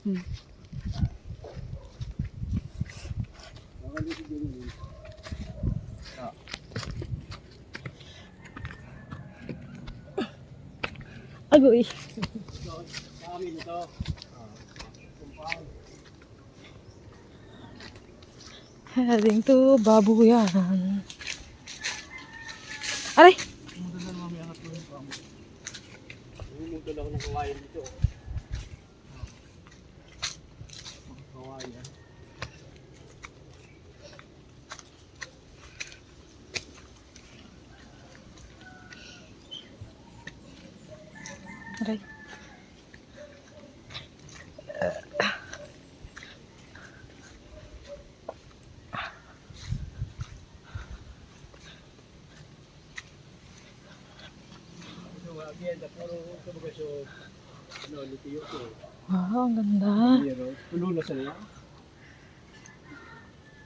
Agoy. Amin ito. Heading to Babuyan. Aray! Humunto lang ng kawayan dito. Kawayan. Aray. Wow, ang ganda. Tulo na sa niya.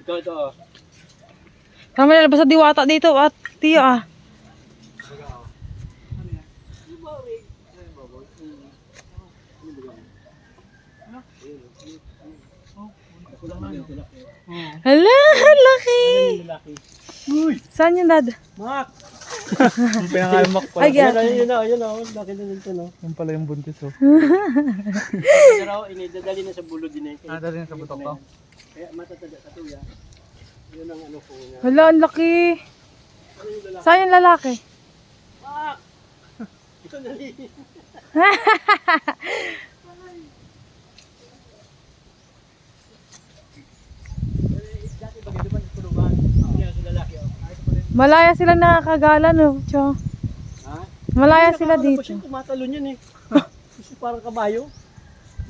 Ito. Kami nalabas sa diwata dito at tiyo ah. Hala, laki. Saan yung dad? Mak! Yung pinangalamak pala. Ay, gata. Ayun na. Laki na nito, no? Yung pala yung buntis oh. Pero inidadali na sa bulod din eh. Dali na sa butok ko. Kaya matatada sa tuya. Yun ang ano po niya. Hala, ang laki. Saan yung lalaki? Mak! Ito dali. Dati bagay doon sa puluban. Yan sa lalaki. Malaya sila nakakagala no, Cho. Ha? Malaya sila dito. Tumatalon yan eh. Kasi parang kabayo.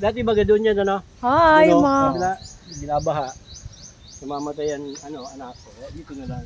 Dati baga doon yan, ano? Hi, mga... Binabaha. Namamatay yan, anak ko. Dito na lang.